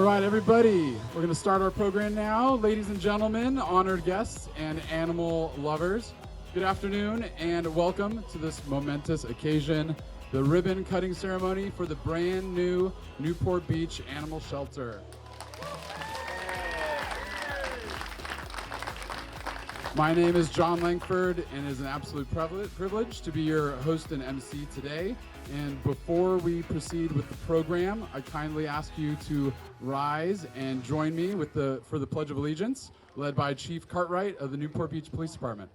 right, everybody, we're going to start our program now. Ladies and gentlemen, honored guests, and animal lovers, good afternoon and welcome to this momentous occasion, the ribbon cutting ceremony for the brand new Newport Beach Animal Shelter. My name is John Langford, and it is an absolute privilege to be your host and MC today. And before we proceed with the program, I kindly ask you to rise and join me for the Pledge of Allegiance, led by Chief Cartwright of the Newport Beach Police Department.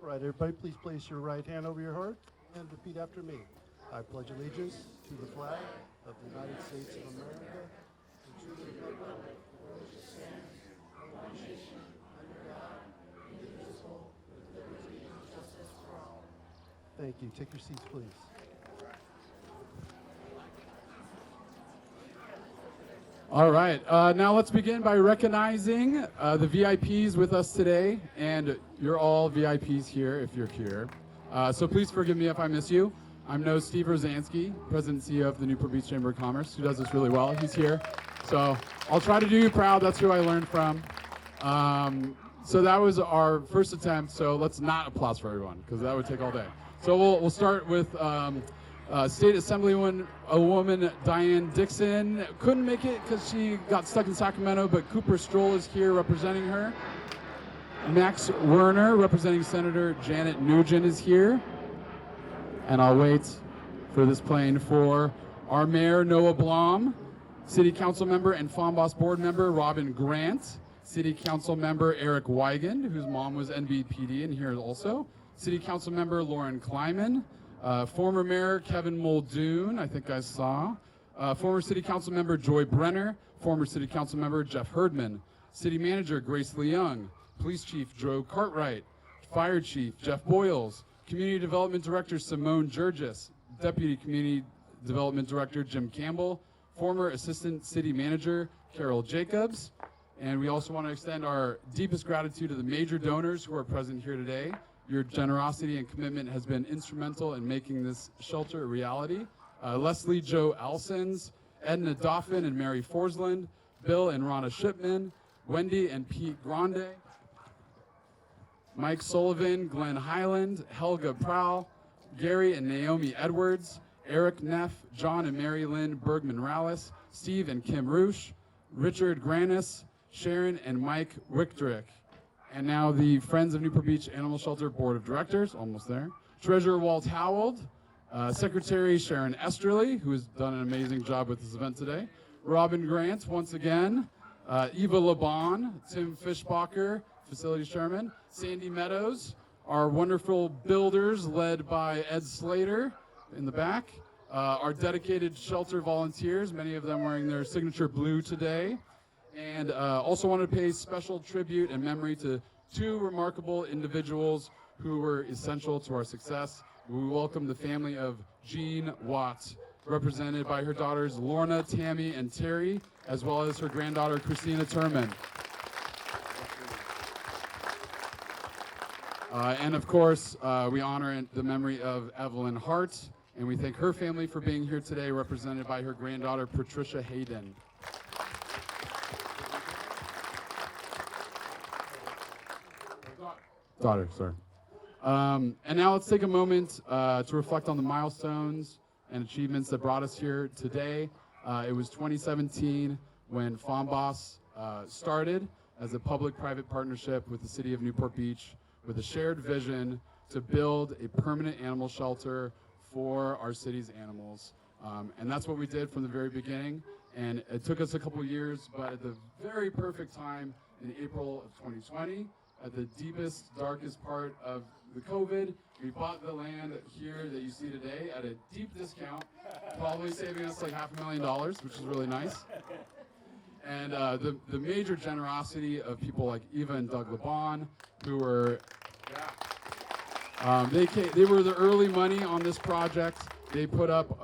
All right, everybody, please place your right hand over your heart and repeat after me. I pledge allegiance to the flag of the United States of America and to the republic for which it stands, one nation, under God, indivisible, with liberty and justice for all. Thank you. Take your seats, please. All right, now let's begin by recognizing the VIPs with us today, and you're all VIPs here if you're here. So please forgive me if I miss you. I'm Steve Rosansky, President and CEO of the Newport Beach Chamber of Commerce, who does this really well. He's here. So I'll try to do you proud. That's who I learned from. So that was our first attempt, so let's not applause for everyone, because that would take all day. So we'll start with State Assemblywoman Diane Dixon. Couldn't make it because she got stuck in Sacramento, but Cooper Stroll is here representing her. Max Werner, representing Senator Janet Nugent, is here. And I'll wait for this plane for our Mayor Noah Blom, City Council Member and FOMBOS Board Member Robin Grant, City Council Member Eric Weigand, whose mom was NBPD and here also, City Council Member Lauren Kleiman, former Mayor Kevin Muldoon, I think I saw, former City Council Member Joy Brenner, former City Council Member Jeff Herdman, City Manager Grace Leung, Police Chief Joe Cartwright, Fire Chief Jeff Boyles, Community Development Director Simone Jurgis, Deputy Community Development Director Jim Campbell, former Assistant City Manager Carol Jacobs, and we also want to extend our deepest gratitude to the major donors who are present here today. Your generosity and commitment has been instrumental in making this shelter a reality. Leslie Joe Alsons, Edna Dauphin and Mary Forsland, Bill and Ronna Shipman, Wendy and Pete Grande, Mike Sullivan, Glenn Highland, Helga Prowl, Gary and Naomi Edwards, Eric Neff, John and Mary Lynn Bergman-Rallis, Steve and Kim Roosh, Richard Granis, Sharon and Mike Wickdrick. And now the Friends of Newport Beach Animal Shelter Board of Directors, almost there. Treasurer Walt Howald, Secretary Sharon Esterly, who has done an amazing job with this event today. Robin Grant, once again. Eva Laban, Tim Fischbacher, Facilities Chairman. Sandy Meadows, our wonderful builders led by Ed Slater in the back. Our dedicated shelter volunteers, many of them wearing their signature blue today. And also want to pay special tribute and memory to two remarkable individuals who were essential to our success. We welcome the family of Jean Watts, represented by her daughters Lorna, Tammy, and Terry, as well as her granddaughter Christina Turman. And of course, we honor the memory of Evelyn Hart, and we thank her family for being here today, represented by her granddaughter Patricia Hayden. Daughter, sorry. And now let's take a moment to reflect on the milestones and achievements that brought us here today. It was 2017 when FOMBOS started as a public-private partnership with the city of Newport Beach with a shared vision to build a permanent animal shelter for our city's animals. And that's what we did from the very beginning. And it took us a couple years, but at the very perfect time in April of 2020, at the deepest, darkest part of the COVID, we bought the land here that you see today at a deep discount, probably saving us like $500,000, which is really nice. And the major generosity of people like Eva and Doug Laban, who were, they were the early money on this project. They put up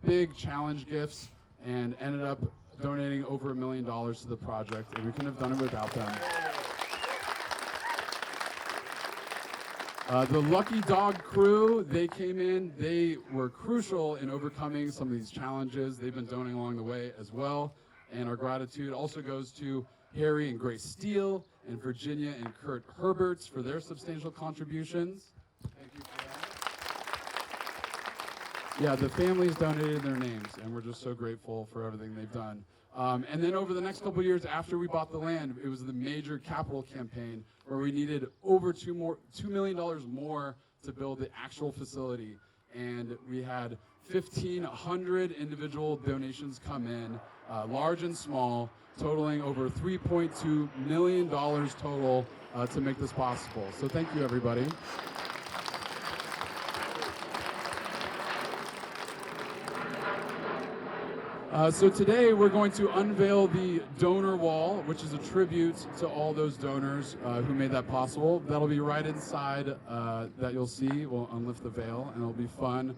big challenge gifts and ended up donating over $1 million to the project, and we couldn't have done it without them. The Lucky Dog crew, they came in. They were crucial in overcoming some of these challenges. They've been donating along the way as well. And our gratitude also goes to Harry and Grace Steele and Virginia and Kurt Herberts for their substantial contributions. Thank you for that. Yeah, the families donated their names, and we're just so grateful for everything they've done. And then over the next couple of years after we bought the land, it was the major capital campaign where we needed over $2 million more to build the actual facility. And we had 1,500 individual donations come in, large and small, totaling over $3.2 million total to make this possible. So thank you, everybody. So today we're going to unveil the donor wall, which is a tribute to all those donors who made that possible. That'll be right inside that you'll see. We'll unlift the veil, and it'll be fun.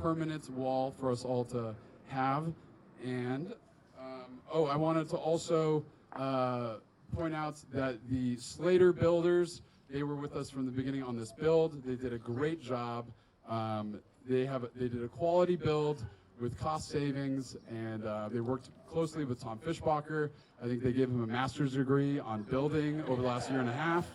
Permanent wall for us all to have. And, I wanted to also point out that the Slater builders, they were with us from the beginning on this build. They did a great job. They did a quality build with cost savings, and they worked closely with Tom Fischbacher. I think they gave him a master's degree on building over the last year and a half.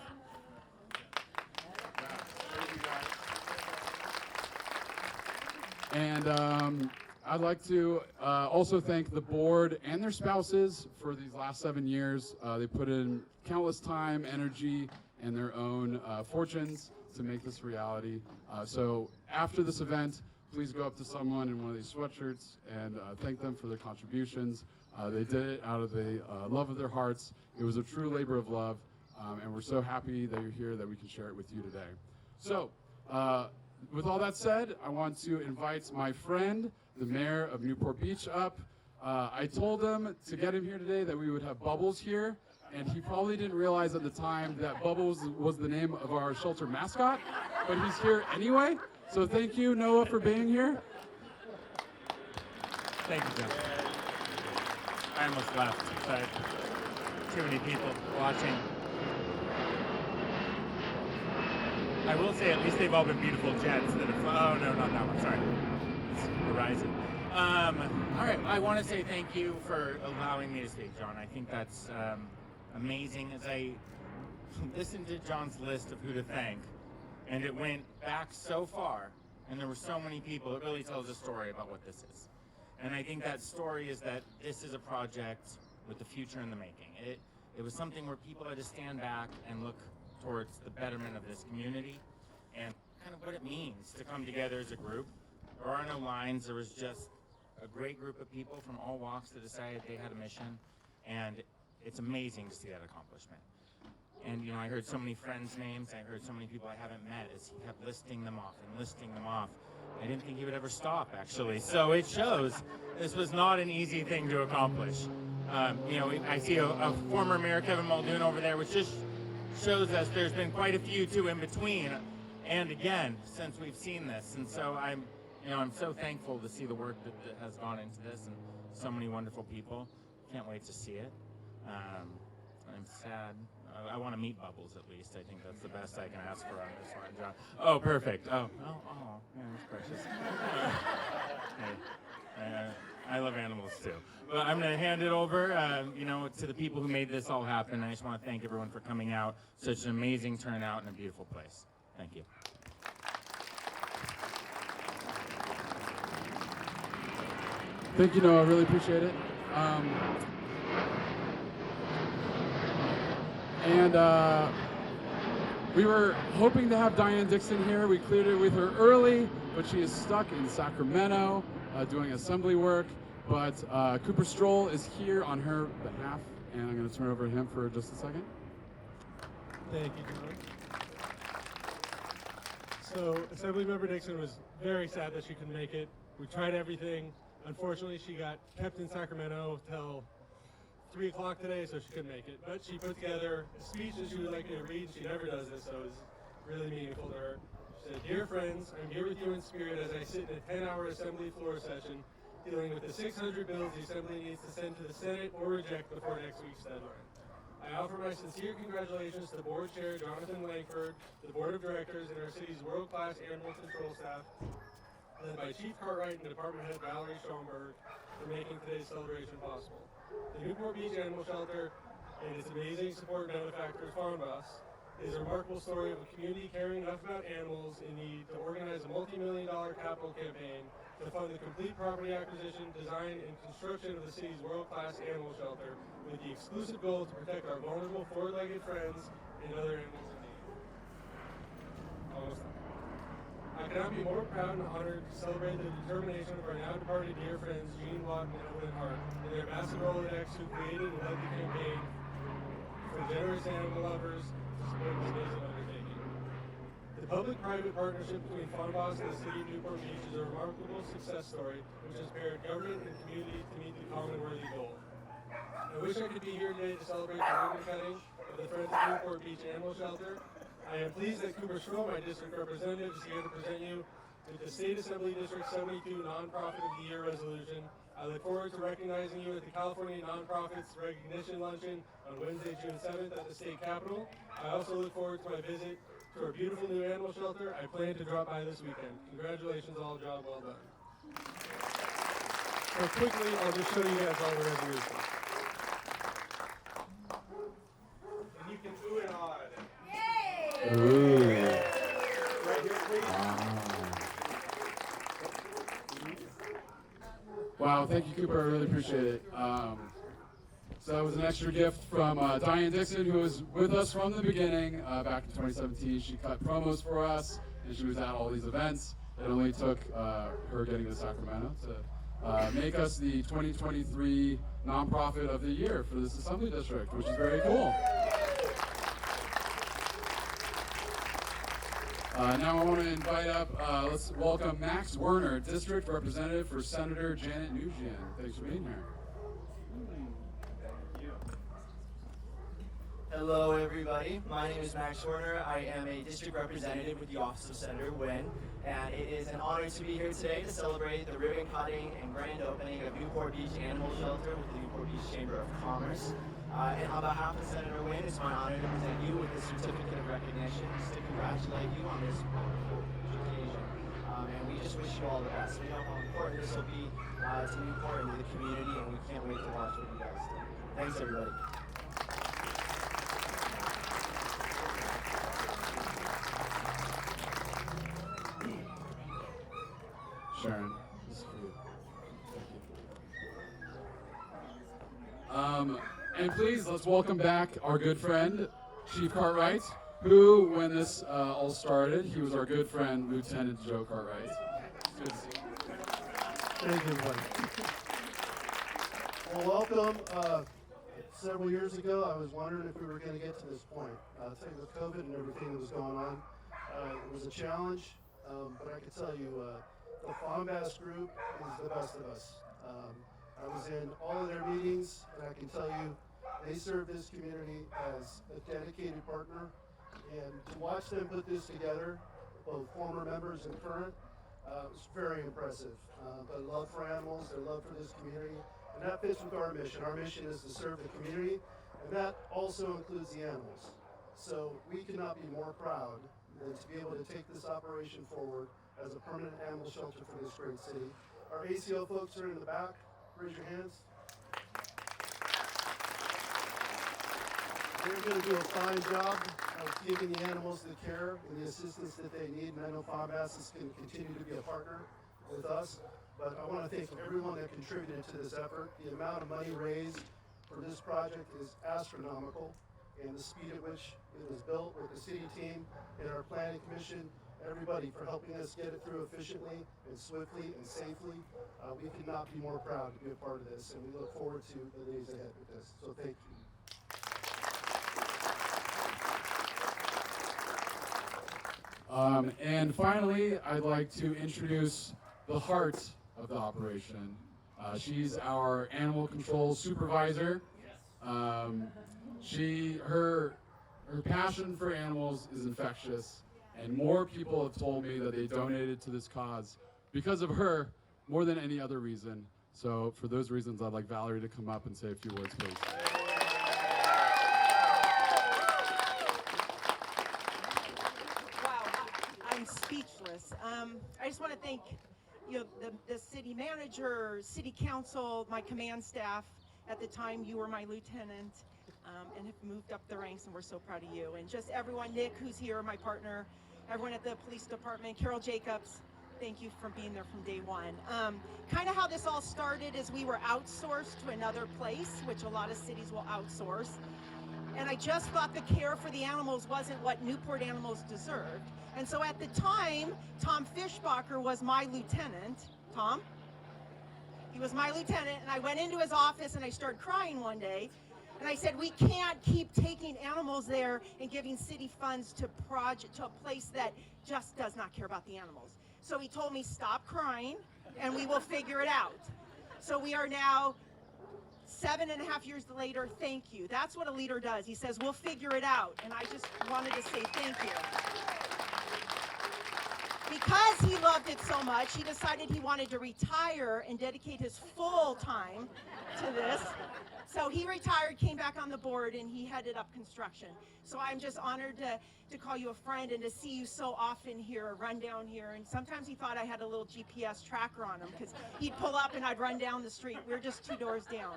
And I'd like to also thank the board and their spouses for these last 7 years. They put in countless time, energy, and their own fortunes to make this reality. So after this event, please go up to someone in one of these sweatshirts and thank them for their contributions. They did it out of the love of their hearts. It was a true labor of love, and we're so happy that you're here that we can share it with you today. So, with all that said, I want to invite my friend, the mayor of Newport Beach, up. I told him to get him here today that we would have Bubbles here, and he probably didn't realize at the time that Bubbles was the name of our shelter mascot, but he's here anyway. So thank you, Noah, for being here. Thank you, John. I almost left. Sorry. Too many people watching. I will say at least they've all been beautiful jets that have... Oh, no, not that one. Sorry. It's Horizon. All right. I want to say thank you for allowing me to speak, John. I think that's amazing. As I listened to John's list of who to thank, and it went back so far, and there were so many people, it really tells a story about what this is. And I think that story is that this is a project with the future in the making. It was something where people had to stand back and look towards the betterment of this community and kind of what it means to come together as a group. There are no lines, there was just a great group of people from all walks that decided they had a mission, and it's amazing to see that accomplishment. And, you know, I heard so many friends' names, I heard so many people I haven't met as he kept listing them off and listing them off. I didn't think he would ever stop, actually. So it shows this was not an easy thing to accomplish. You know, I see a former Mayor, Kevin Muldoon, over there, which just shows us there's been quite a few, too, in between. And again, since we've seen this. And so I'm so thankful to see the work that has gone into this and so many wonderful people. Can't wait to see it. I'm sad. I want to meet Bubbles at least. I think that's the best I can ask for on this one, John. Oh, perfect. Oh, yeah, that's precious. Hey, I love animals too. Well, I'm going to hand it over, to the people who made this all happen. I just want to thank everyone for coming out. Such an amazing turnout and a beautiful place. Thank you. Thank you, Noah. I really appreciate it. We were hoping to have Diane Dixon here. We cleared it with her early, but she is stuck in Sacramento doing assembly work. But Cooper Stroll is here on her behalf, and I'm going to turn it over to him for just a second. Thank you, John. So Assemblymember Dixon was very sad that she couldn't make it. We tried everything. Unfortunately, she got kept in Sacramento till 3 o'clock today, so she couldn't make it. But she put together a speech that she would like me to read. She never does this, so it was really meaningful to her. She said, "Dear friends, I'm here with you in spirit as I sit in a 10-hour Assembly floor session dealing with the 600 bills the Assembly needs to send to the Senate or reject before next week's deadline. I offer my sincere congratulations to Board Chair Jonathan Langford, the Board of Directors, and our city's world-class animal control staff, led by Chief Cartwright and Department Head Valerie Schoenberg, for making today's celebration possible. The Newport Beach Animal Shelter and its amazing support benefactor, Farmbus, is a remarkable story of a community caring enough about animals in need to organize a multi-million-dollar capital campaign to fund the complete property acquisition, design, and construction of the city's world-class animal shelter with the exclusive goal to protect our vulnerable four-legged friends and other animals in need. Almost done. I cannot be more proud and honored to celebrate the determination of our now departed dear friends Gene Watt and Evelyn Hart and their massive Rolodex who created and led the campaign for generous animal lovers to support this amazing undertaking. The public-private partnership between Farmbus and the city of Newport Beach is a remarkable success story which has paired government and community to meet the common worthy goal. I wish I could be here today to celebrate the ribbon cutting of the Friends of Newport Beach Animal Shelter. I am pleased that Cooper Schroll, my district representative, is here to present you with the State Assembly District 72 Nonprofit of the Year resolution. I look forward to recognizing you at the California Nonprofits Recognition Luncheon on Wednesday, June 7th at the state capitol. I also look forward to my visit to our beautiful new animal shelter. I plan to drop by this weekend. Congratulations, all, job well done. So quickly, I'll just show you guys all the resolutions. And you can ooh and ah. Ooh. Right here, please. Wow, thank you, Cooper. I really appreciate it. So that was an extra gift from Diane Dixon, who was with us from the beginning back in 2017. She cut promos for us, and she was at all these events. It only took her getting to Sacramento to make us the 2023 Nonprofit of the Year for this Assembly District, which is very cool. Now I want to invite up, let's welcome Max Werner, District Representative for Senator Janet Nugent. Thanks for being here. Hello everybody, my name is Max Werner. I am a district representative with the Office of Senator Wynn, and it is an honor to be here today to celebrate the ribbon cutting and grand opening of Newport Beach Animal Shelter with the Newport Beach Chamber of Commerce. And on behalf of Senator Wynn, it's my honor to present you with this certificate of recognition to congratulate you on this occasion. And we just wish you all the best. We know how important this will be to Newport and to the community, and we can't wait to watch what you guys do. Thanks everybody. Sharon, this is for you. And please, let's welcome back our good friend, Chief Cartwright, who, when this all started, he was our good friend, Lieutenant Joe Cartwright. Good to see you. Thank you, everybody. Well, welcome. Several years ago, I was wondering if we were going to get to this point. I'll tell you, with COVID and everything that was going on, it was a challenge, but I can tell you, the Farmbus group is the best of us. I was in all of their meetings, and I can tell you, they serve this community as a dedicated partner. And to watch them put this together, both former members and current, was very impressive. Their love for animals, their love for this community, and that fits with our mission. Our mission is to serve the community, and that also includes the animals. So we could not be more proud than to be able to take this operation forward as a permanent animal shelter for this great city. Our ACO folks are in the back. Raise your hands. They're going to do a fine job of giving the animals the care and the assistance that they need, and I know Farmbus is going to continue to be a partner with us. But I want to thank everyone that contributed to this effort. The amount of money raised for this project is astronomical, and the speed at which it was built with the city team and our planning commission, everybody for helping us get it through efficiently and swiftly and safely. We could not be more proud to be a part of this, and we look forward to the days ahead with this. So thank you. And finally, I'd like to introduce the heart of the operation. She's our animal control supervisor. Her passion for animals is infectious, and more people have told me that they donated to this cause because of her more than any other reason. So for those reasons, I'd like Valerie to come up and say a few words, please. I'm speechless. I just want to thank the city manager, city council, my command staff. At the time, you were my lieutenant, and have moved up the ranks, and we're so proud of you. And just everyone, Nick, who's here, my partner, everyone at the police department, Carol Jacobs, thank you for being there from day one. Kind of how this all started is we were outsourced to another place, which a lot of cities will outsource. And I just thought the care for the animals wasn't what Newport animals deserved. And so at the time, Tom Fischbacher was my lieutenant. Tom? He was my lieutenant, and I went into his office and I started crying one day. And I said, we can't keep taking animals there and giving city funds to a place that just does not care about the animals. So he told me, stop crying and we will figure it out. So we are now 7.5 years later. Thank you. That's what a leader does. He says, we'll figure it out. And I just wanted to say thank you. Because he loved it so much, he decided he wanted to retire and dedicate his full time to this. So he retired, came back on the board, and he headed up construction. So I'm just honored to call you a friend and to see you so often here, run down here. And sometimes he thought I had a little GPS tracker on him because he'd pull up and I'd run down the street. We're just 2 doors down.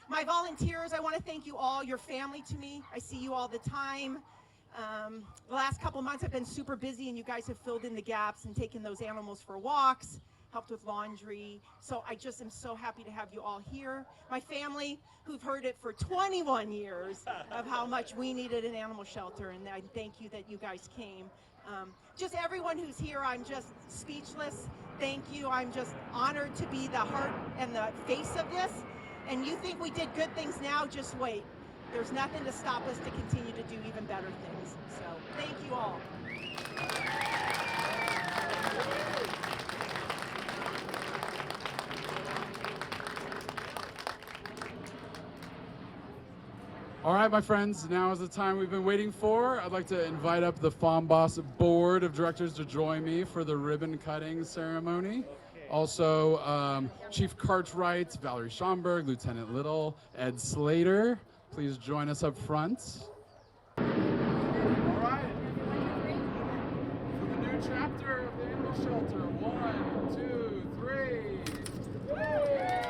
My volunteers, I want to thank you all, your family to me. I see you all the time. The last couple months I've been super busy, and you guys have filled in the gaps and taken those animals for walks, helped with laundry. So I just am so happy to have you all here. My family, who've heard it for 21 years of how much we needed an animal shelter, and I thank you that you guys came. Just everyone who's here, I'm just speechless. Thank you. I'm just honored to be the heart and the face of this. And you think we did good things now, just wait. There's nothing to stop us to continue to do even better things. So thank you all. All right, my friends, now is the time we've been waiting for. I'd like to invite up the Farm Boss Board of Directors to join me for the ribbon cutting ceremony. Also, Chief Cartwright, Valerie Schomburg, Lieutenant Little, Ed Slater. Please join us up front. All right. For the new chapter of the animal shelter. 1, 2, 3. Woo!